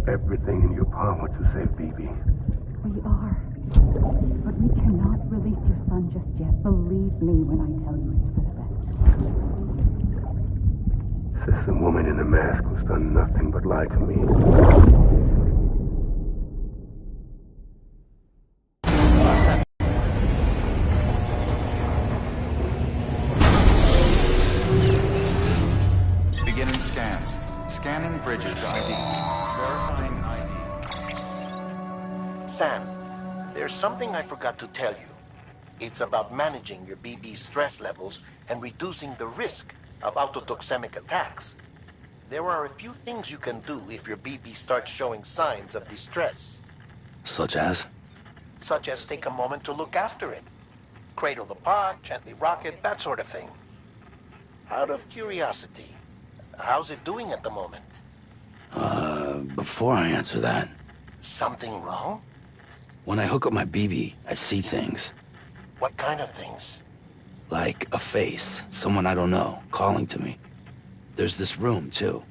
Everything in your power to save BB. We are. But we cannot release your son just yet. Believe me when I tell you it's for the best. This is a woman in a mask who's done nothing but lie to me. Beginning scan. Scanning Bridges ID. Verifying ID. Sam, there's something I forgot to tell you. It's about managing your BB stress levels and reducing the risk of autotoxemic attacks. There are a few things you can do if your BB starts showing signs of distress. Such as? Such as take a moment to look after it. Cradle the pod, gently rock it, that sort of thing. Out of curiosity, how's it doing at the moment? Before I answer that... Something wrong? When I hook up my BB, I see things. What kind of things? Like a face, someone I don't know, calling to me. There's this room, too,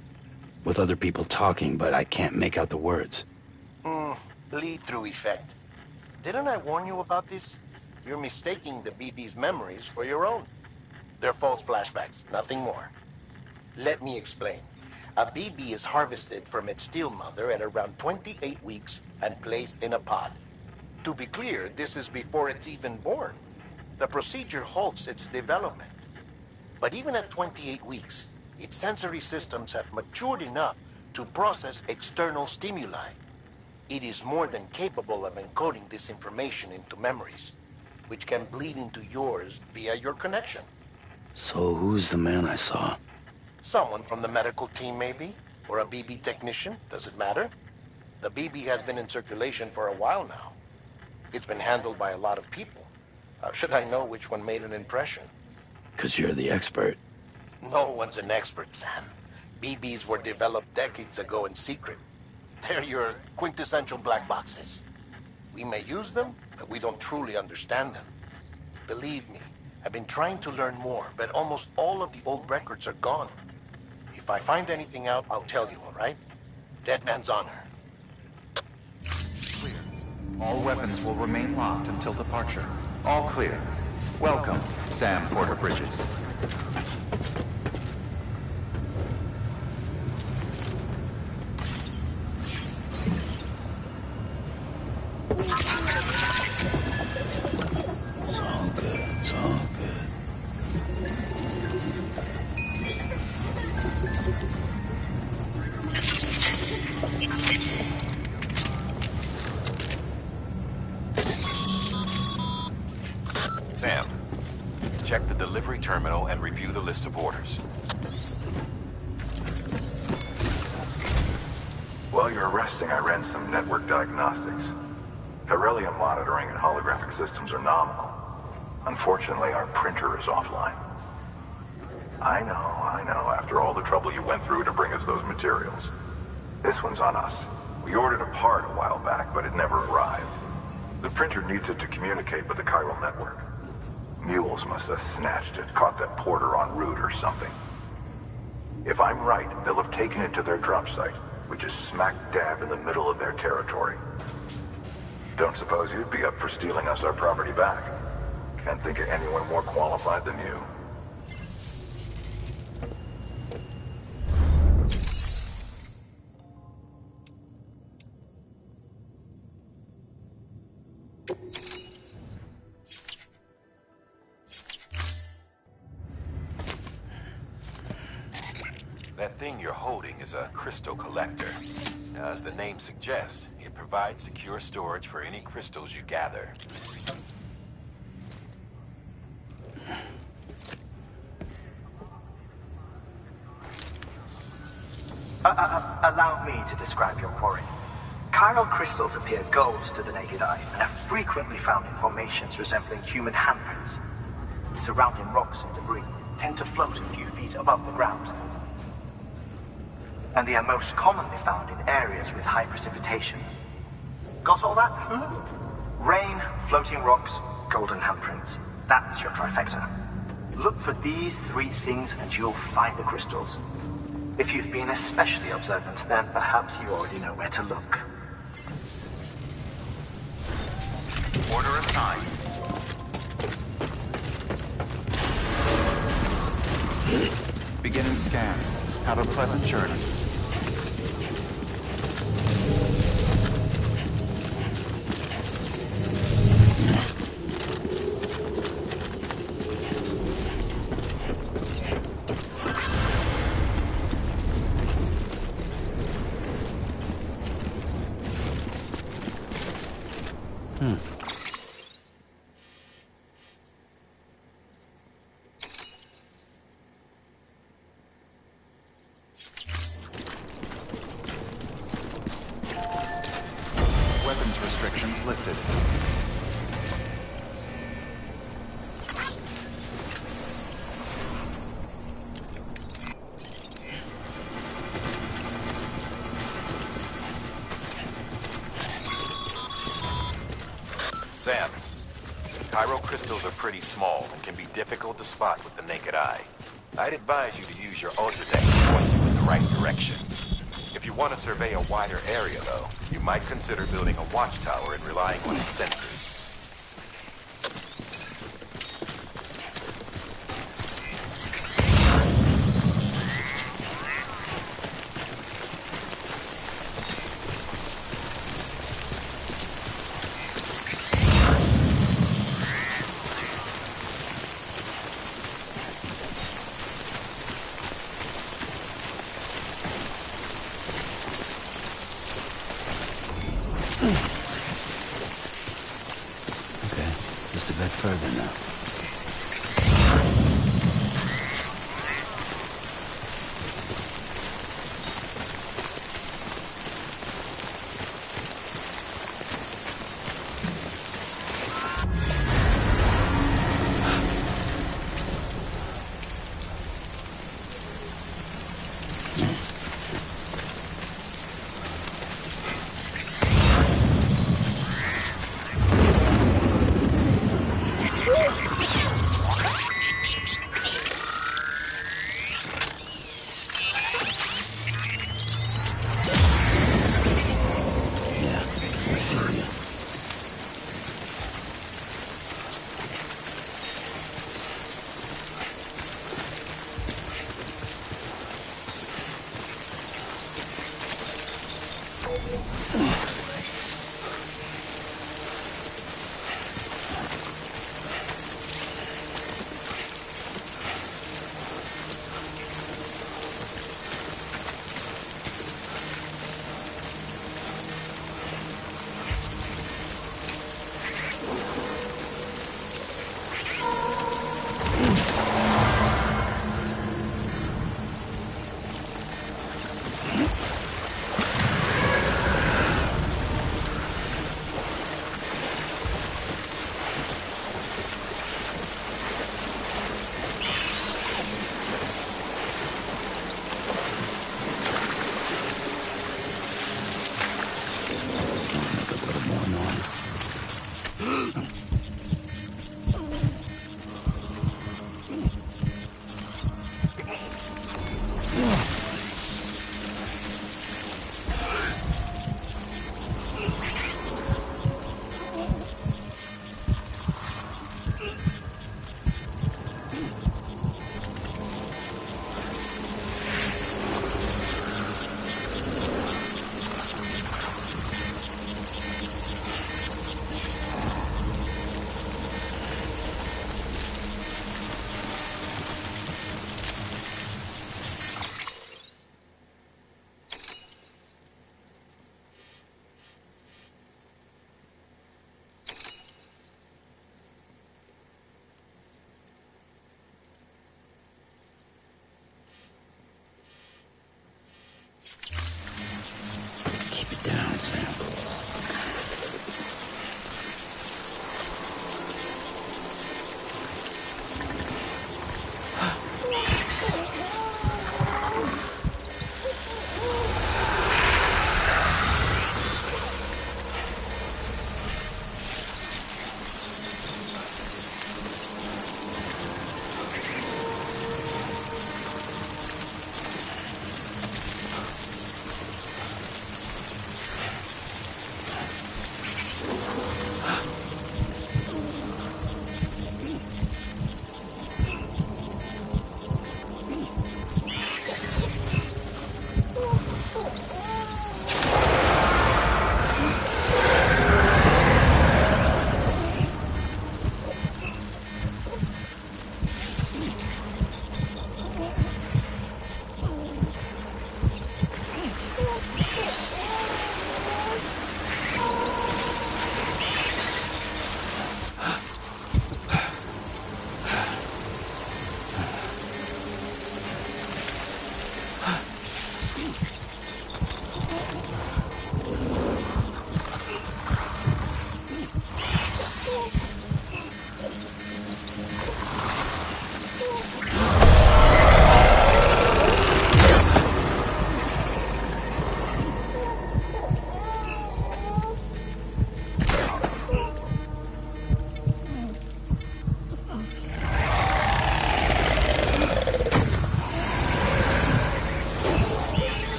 with other people talking, but I can't make out the words. Bleed-through effect. Didn't I warn you about this? You're mistaking the BB's memories for your own. They're false flashbacks, nothing more. Let me explain. A BB is harvested from its steel mother at around 28 weeks and placed in a pod. To be clear, this is before it's even born. The procedure halts its development. But even at 28 weeks, its sensory systems have matured enough to process external stimuli. It is more than capable of encoding this information into memories, which can bleed into yours via your connection. So who's the man I saw? Someone from the medical team, maybe? Or a BB technician? Does it matter? The BB has been in circulation for a while now. It's been handled by a lot of people. How should I know which one made an impression? 'Cause you're the expert. No one's an expert, Sam. BBs were developed decades ago in secret. They're your quintessential black boxes. We may use them, but we don't truly understand them. Believe me, I've been trying to learn more, but almost all of the old records are gone. If I find anything out, I'll tell you, all right? Dead man's honor. Clear. All weapons will remain locked until departure. All clear. Welcome, Sam Porter Bridges. Sam, check the delivery terminal and review the list of orders. While you're resting, I ran some network diagnostics. Beryllium monitoring and holographic systems are nominal. Unfortunately, our printer is offline. I know. After all the trouble you went through to bring us those materials. This one's on us. We ordered a part a while back, but it never arrived. The printer needs it to communicate with the chiral network. Mules must have snatched it, caught that porter en route or something. If I'm right, they'll have taken it to their drop site, which is smack dab in the middle of their territory. Don't suppose you'd be up for stealing us our property back? Can't think of anyone more qualified than you. That thing you're holding is a crystal collector. Now, as the name suggests, it provides secure storage for any crystals you gather. Allow me to describe your quarry. Chiral crystals appear gold to the naked eye and have frequently found in formations resembling human handprints. surrounding rocks and debris tend to float a few feet above the ground. And they are most commonly found in areas with high precipitation. Got all that? Rain, floating rocks, golden handprints. That's your trifecta. Look for these three things and you'll find the crystals. If you've been especially observant, then perhaps you already know where to look. Order assigned. Beginning scan. Have a pleasant journey. Weapons restrictions lifted. Sam, Cairo crystals are pretty small and can be difficult to spot with the naked eye. I'd advise you to use your ultra deck to point you in the right direction. If you want to survey a wider area, though, you might consider building a watchtower and relying on its sensors. Okay, just a bit further now.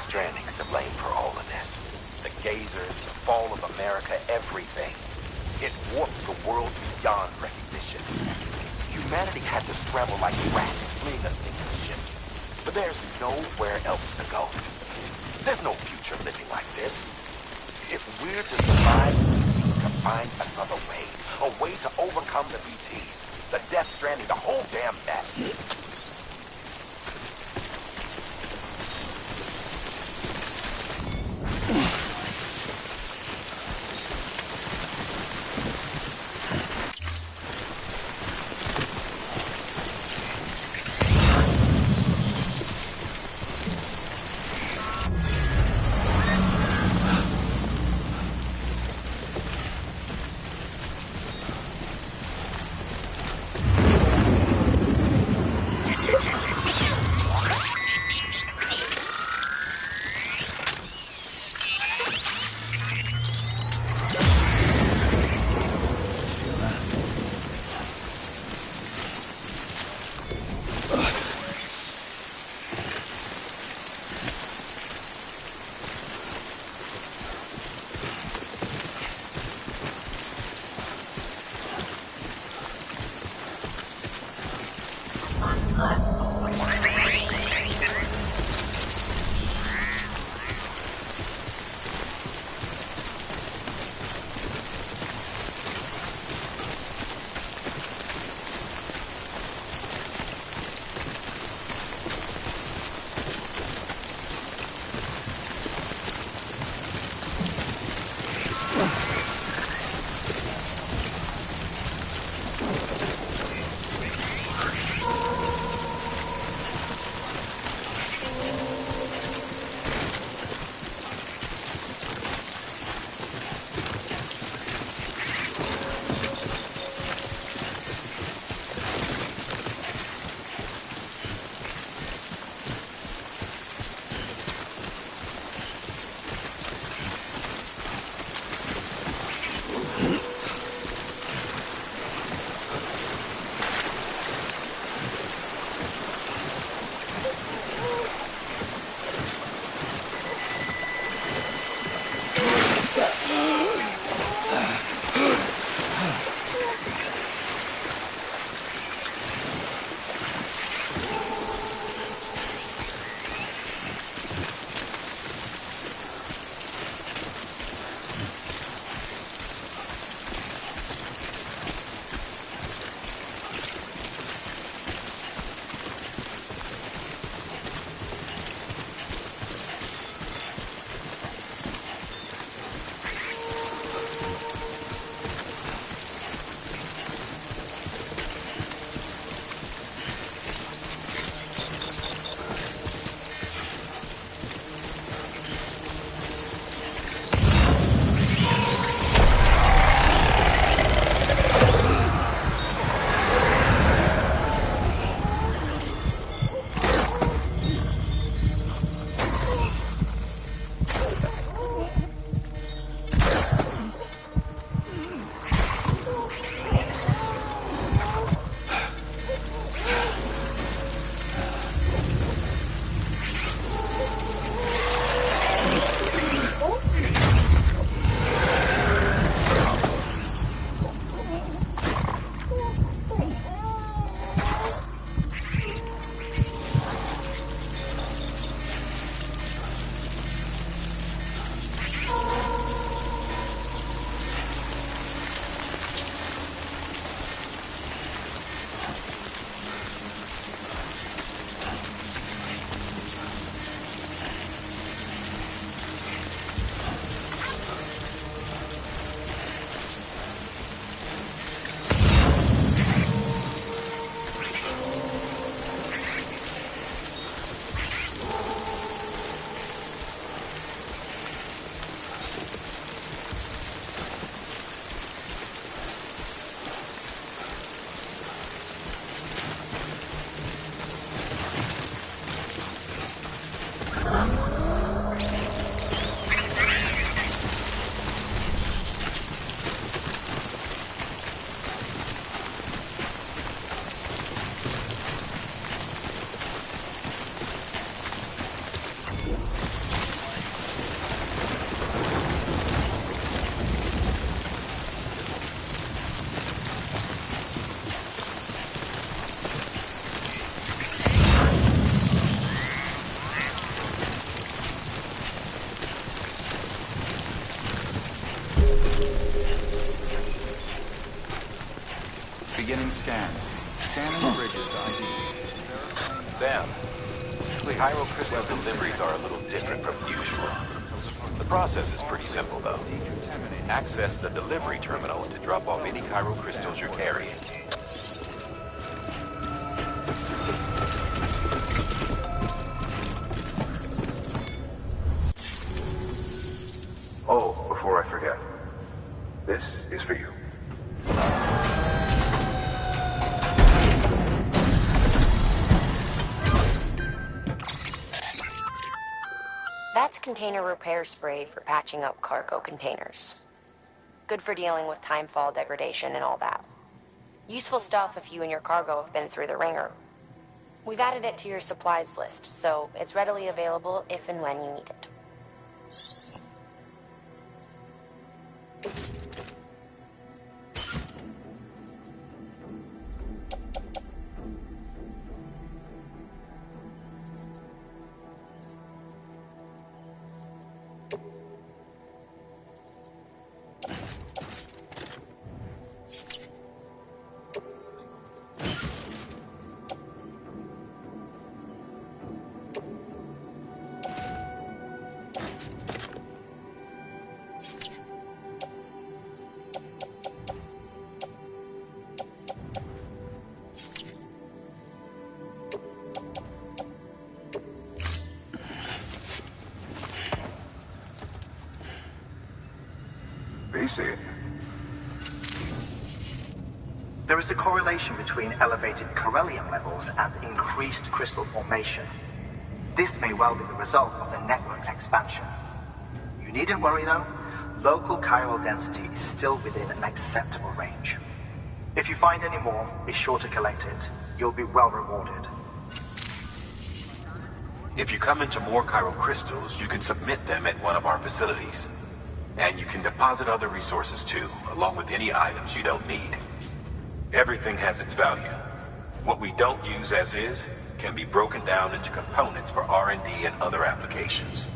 Stranding's to blame for all of this. The gazers, the fall of America, everything. It warped the world beyond recognition. Humanity had to scramble like rats fleeing a sinking ship. But there's nowhere else to go. There's no future living like this. If we're to survive, we need to find another way. A way to overcome the BTs, the Death Stranding, the whole damn mess. Beginning scan. Scanning bridges ID. Sam, the Hyrule Crystal deliveries are a little different from usual. The process is pretty simple, though. Access the delivery terminal to drop off any Hyrule Crystals you're carrying. Oh, before I forget, this is for you. That's container repair spray for patching up cargo containers. Good for dealing with timefall degradation and all that. Useful stuff if you and your cargo have been through the ringer. We've added it to your supplies list, so it's readily available if and when you need it. BC. There is a correlation between elevated Corellium levels and increased crystal formation. This may well be the result of the network's expansion. You needn't worry though. Local chiral density is still within an acceptable range. If you find any more, be sure to collect it. You'll be well rewarded. If you come into more chiral crystals, you can submit them at one of our facilities. And you can deposit other resources too, along with any items you don't need. Everything has its value. What we don't use as is can be broken down into components for R&D and other applications.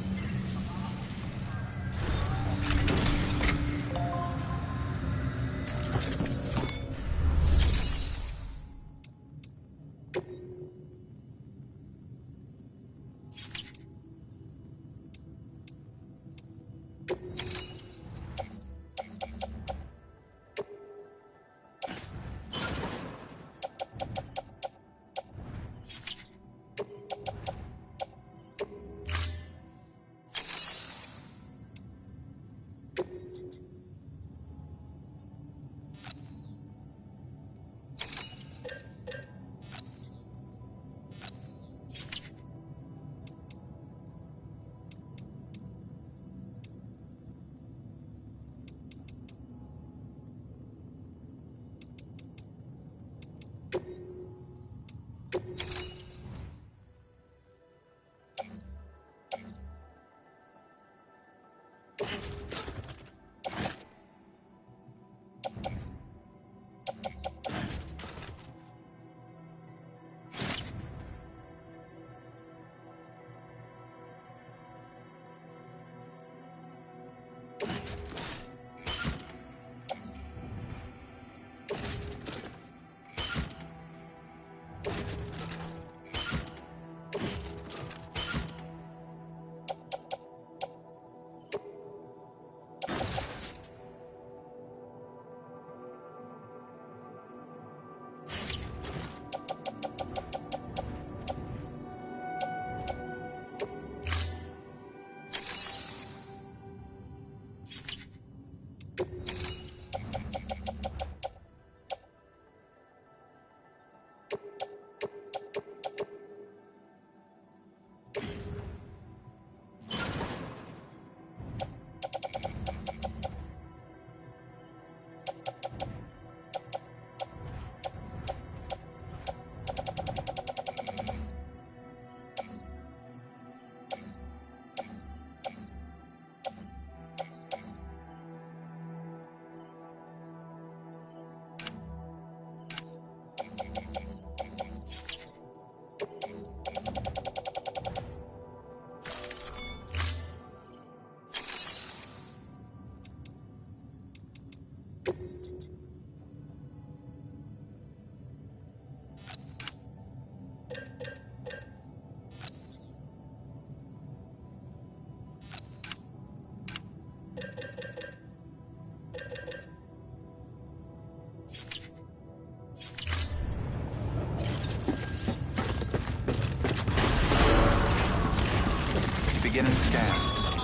in and scan.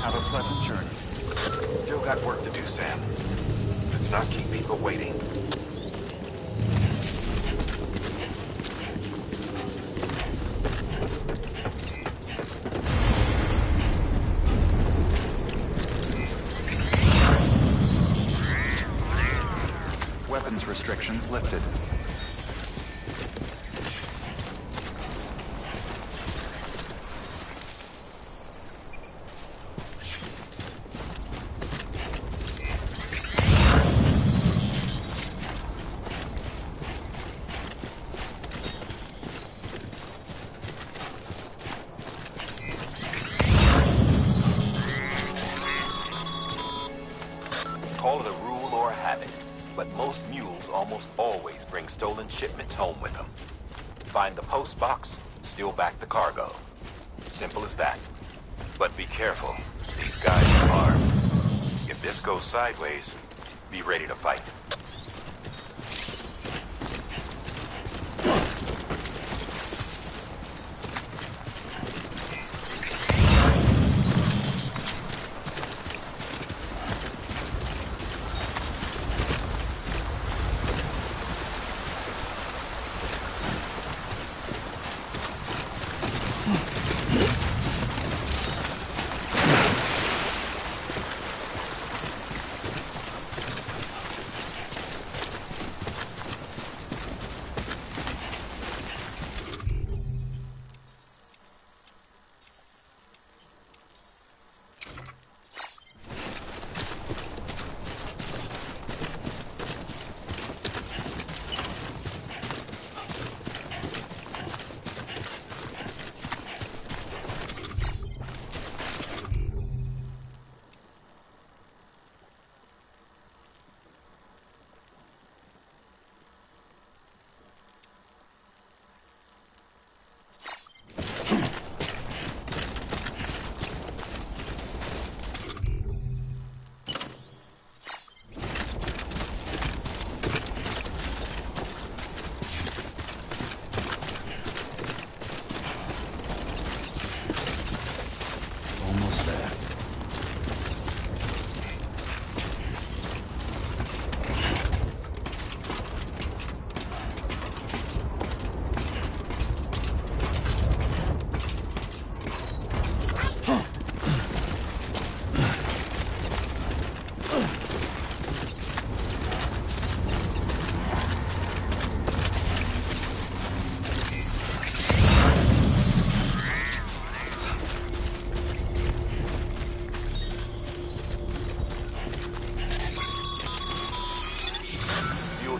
Have a pleasant journey. Still got work to do, Sam. Let's not keep people waiting. Weapons restrictions lifted. Call it a rule or a habit, but most mules almost always bring stolen shipments home with them. Find the post box, steal back the cargo. Simple as that. But be careful. These guys are armed. If this goes sideways, be ready to fight.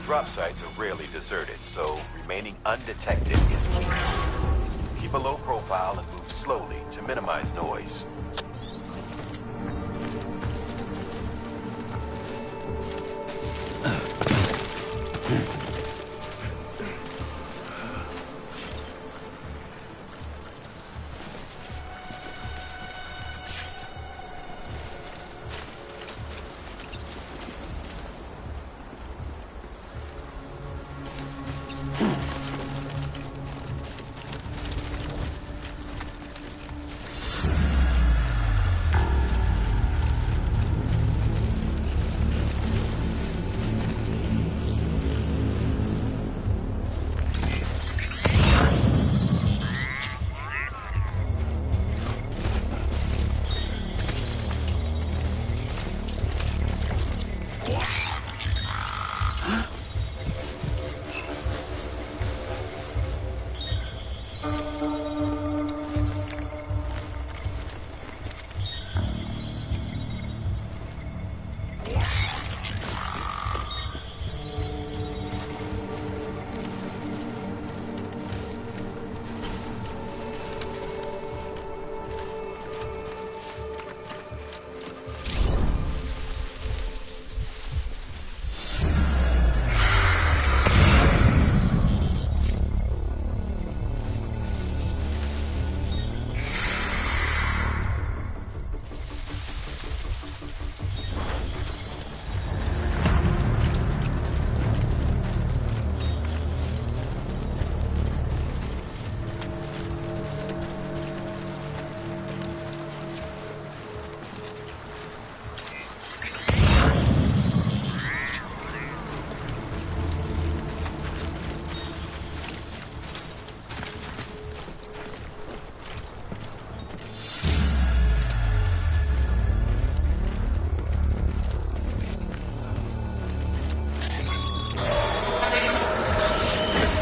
Drop sites are rarely deserted, so remaining undetected is key. Keep a low profile and move slowly to minimize noise.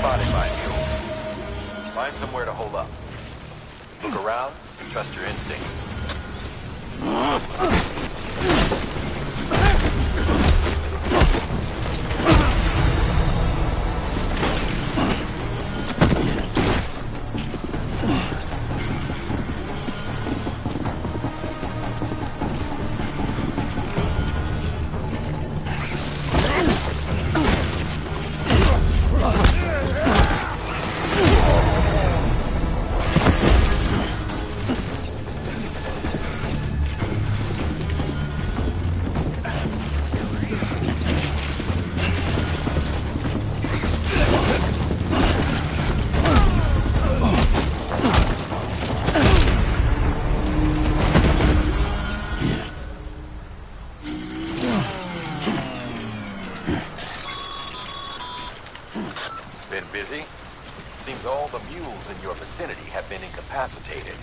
spotted by mule. Find somewhere to hole up. Look around and trust your instincts. Busy? Seems all the mules in your vicinity have been incapacitated.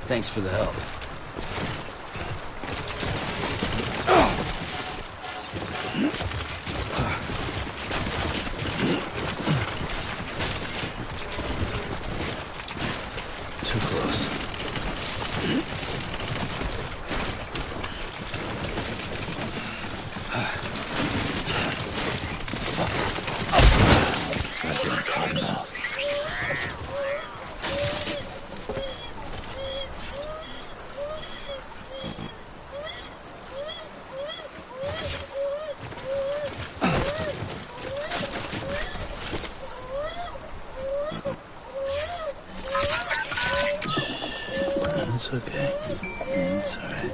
Thanks for the help. Too close. Goddamn cold mouth. It's okay. It's alright.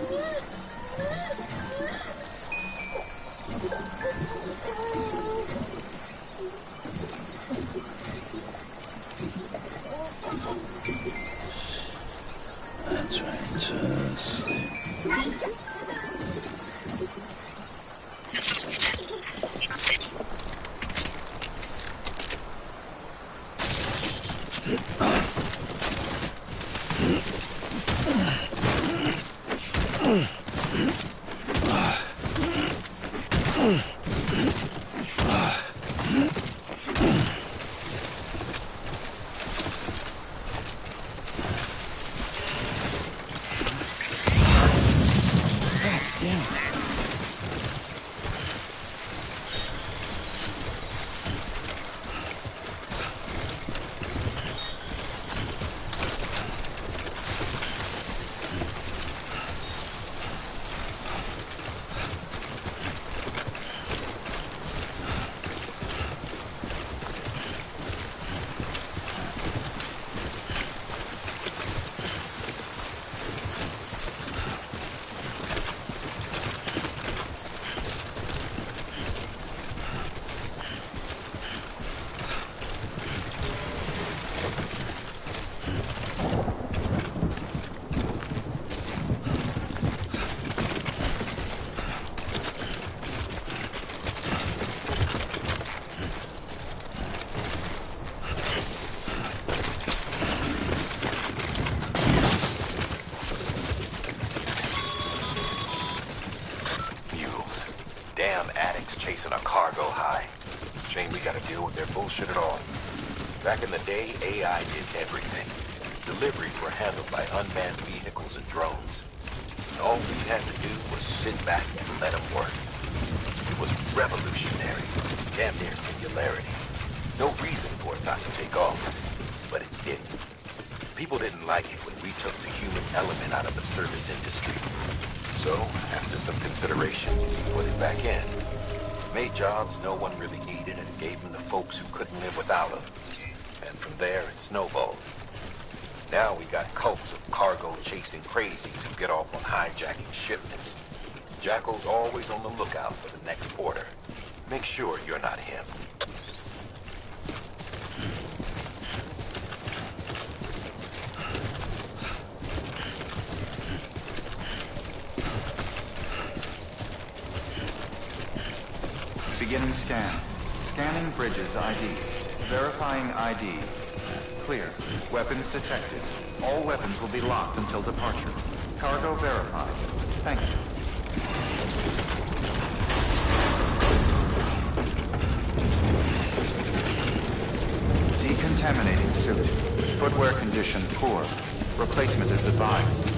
That's right. Just sleep. chasing a cargo high. Shame we gotta deal with their bullshit at all. Back in the day, AI did everything. Deliveries were handled by unmanned vehicles and drones. And all we had to do was sit back and let them work. It was revolutionary, damn near singularity. No reason for it not to take off, but it didn't. People didn't like it when we took the human element out of the service industry. So, after some consideration, we put it back in. Made jobs no one really needed and gave them to folks who couldn't live without them. And from there, it snowballed. Now we got cults of cargo-chasing crazies who get off on hijacking shipments. Jackal's always on the lookout for the next order. Make sure you're not him. Beginning scan. Scanning bridges ID. Verifying ID. Clear. Weapons detected. All weapons will be locked until departure. Cargo verified. Thank you. Decontaminating suit. Footwear condition poor. Replacement is advised.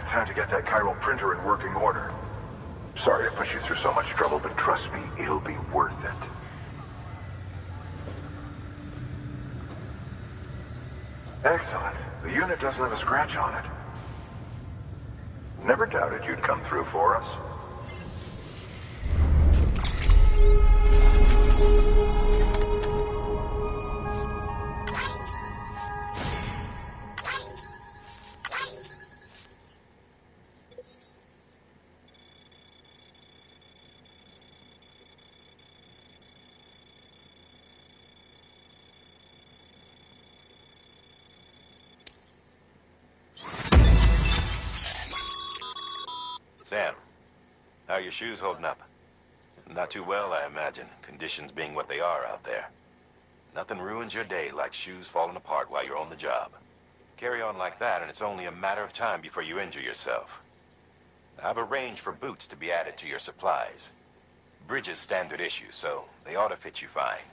Time to get that chiral printer in working order. Sorry to push you through so much trouble, but trust me, it'll be worth it. Excellent. The unit doesn't have a scratch on it. Never doubted you'd come through for us. Sam, how are your shoes holding up? Not too well, I imagine, conditions being what they are out there. Nothing ruins your day like shoes falling apart while you're on the job. Carry on like that and it's only a matter of time before you injure yourself. I've arranged for boots to be added to your supplies. Bridge is standard issue, so they ought to fit you fine.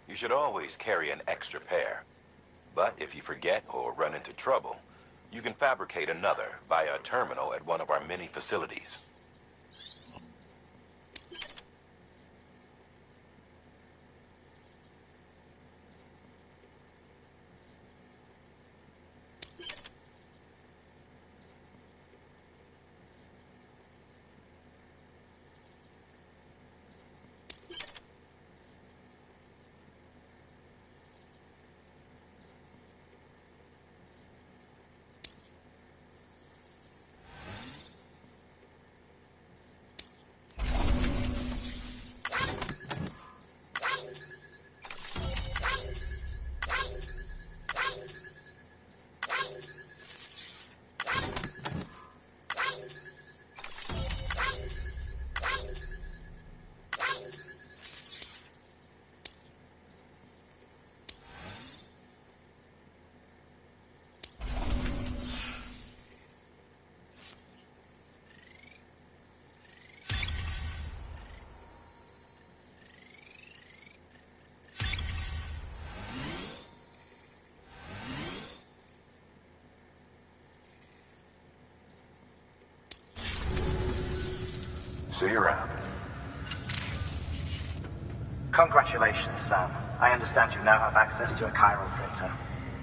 You should always carry an extra pair. But if you forget or run into trouble, you can fabricate another via a terminal at one of our many facilities. See you around. Congratulations, Sam. I understand you now have access to a chiral printer.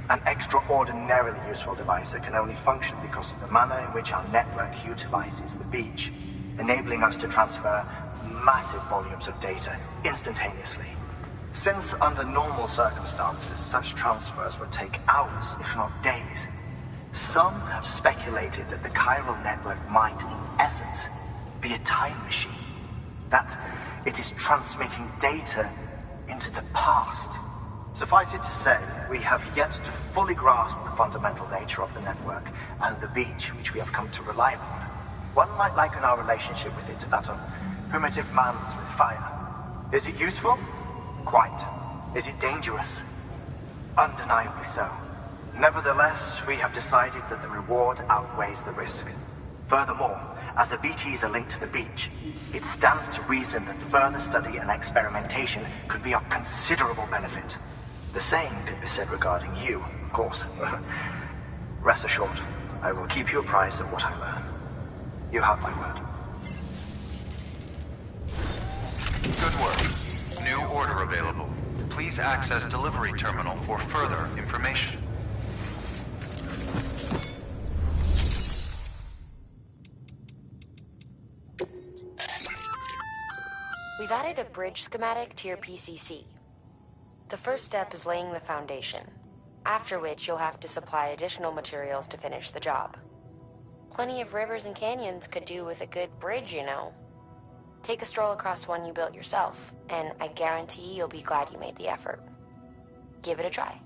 An extraordinarily useful device that can only function because of the manner in which our network utilizes the beach, enabling us to transfer massive volumes of data instantaneously. Since under normal circumstances, such transfers would take hours, if not days, Some have speculated that the chiral network might, in essence, be a time machine. That it is transmitting data into the past. Suffice it to say, we have yet to fully grasp the fundamental nature of the network and the beach which we have come to rely upon. One might liken our relationship with it to that of primitive mans with fire. Is it useful? Quite. Is it dangerous? Undeniably so. Nevertheless, we have decided that the reward outweighs the risk. Furthermore, as the BTs are linked to the beach, it stands to reason that further study and experimentation could be of considerable benefit. The same could be said regarding you, of course. Rest assured, I will keep you apprised of what I learn. You have my word. Good work. New order available. Please access delivery terminal for further information. We've added a bridge schematic to your PCC. The first step is laying the foundation, after which you'll have to supply additional materials to finish the job. Plenty of rivers and canyons could do with a good bridge, you know. Take a stroll across one you built yourself, and I guarantee you'll be glad you made the effort. Give it a try.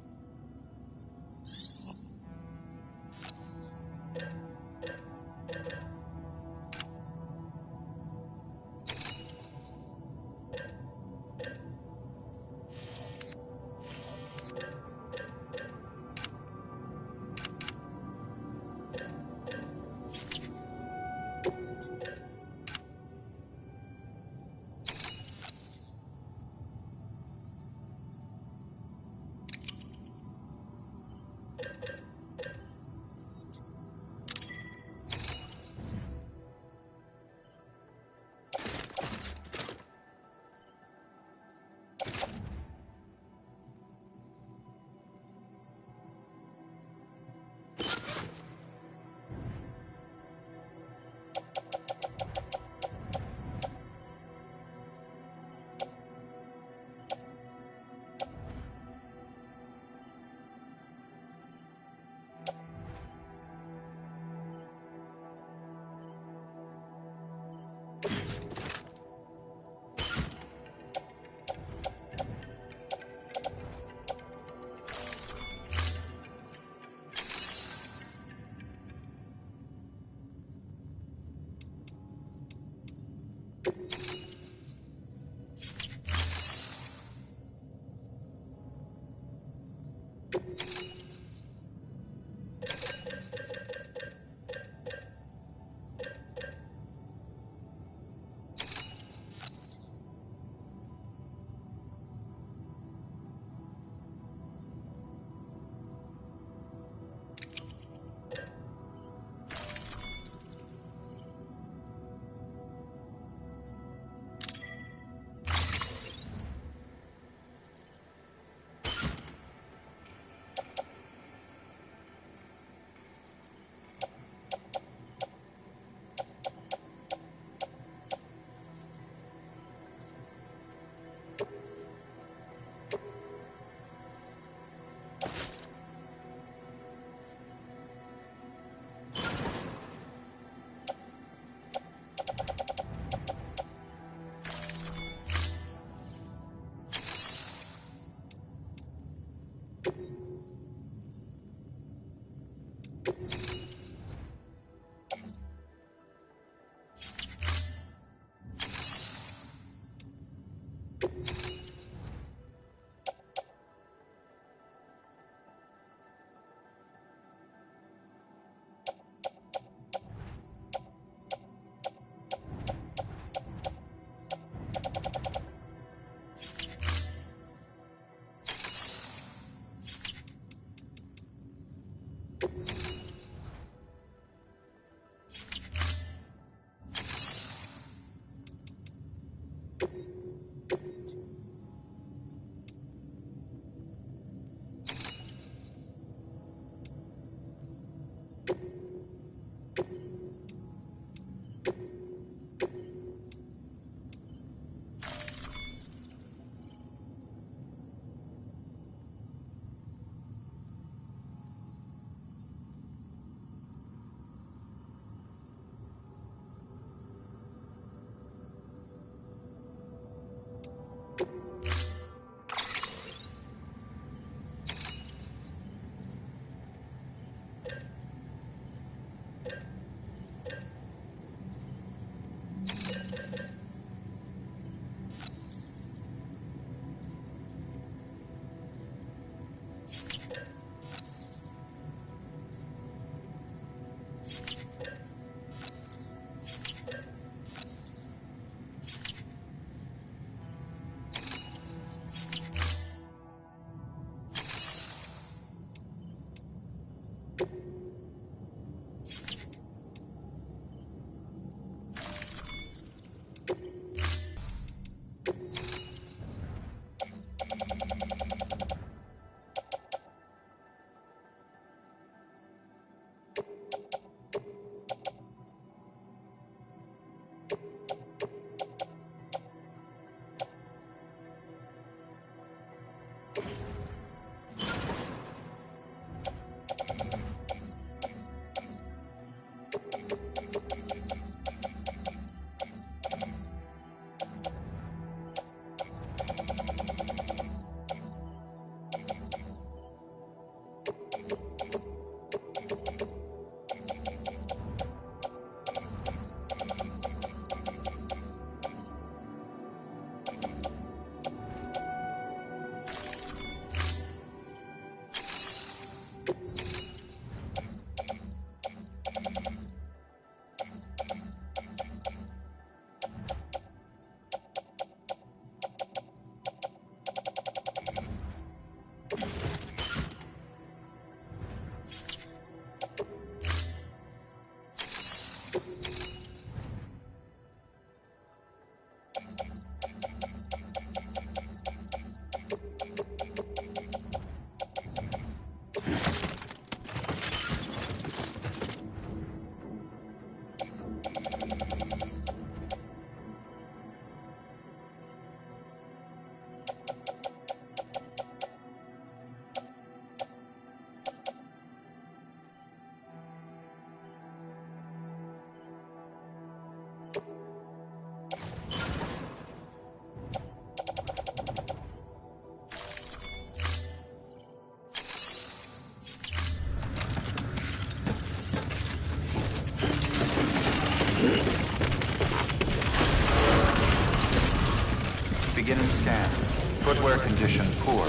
condition poor.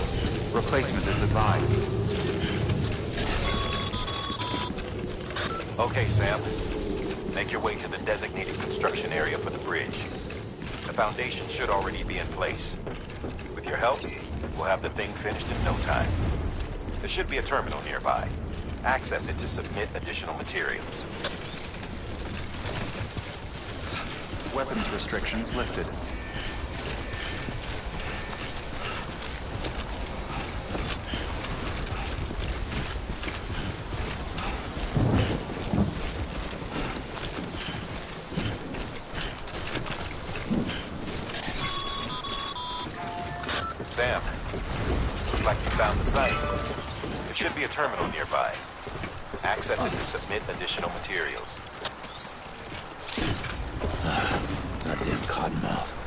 Replacement is advised. Okay, Sam. Make your way to the designated construction area for the bridge. The foundation should already be in place. With your help, we'll have the thing finished in no time. There should be a terminal nearby. Access it to submit additional materials. Weapons restrictions lifted. Sam, looks like you found the site. There should be a terminal nearby. Access it to submit additional materials. Goddamn cottonmouth.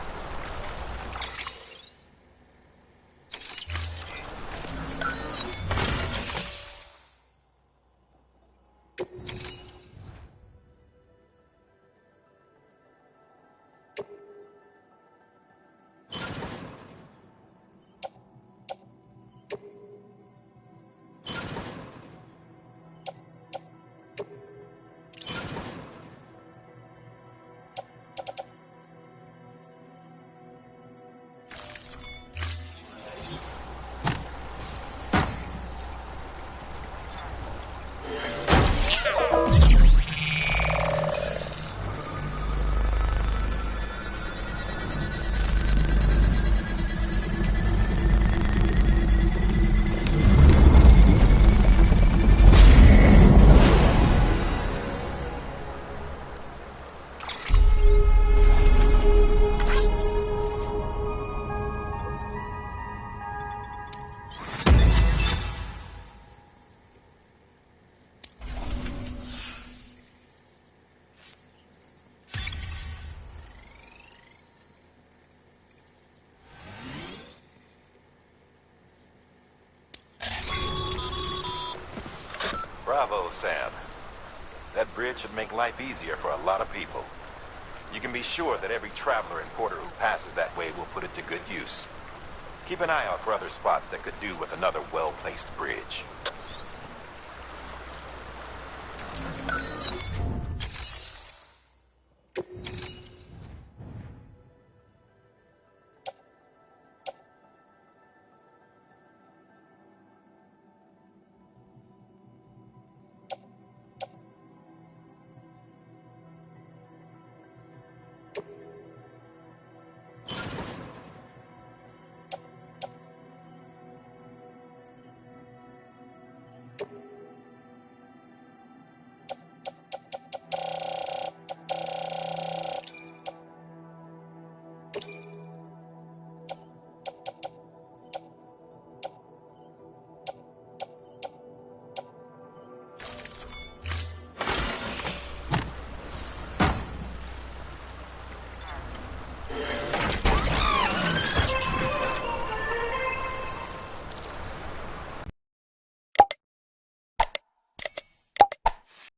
Bravo, Sam. That bridge should make life easier for a lot of people. You can be sure that every traveler and porter who passes that way will put it to good use. Keep an eye out for other spots that could do with another well-placed bridge. you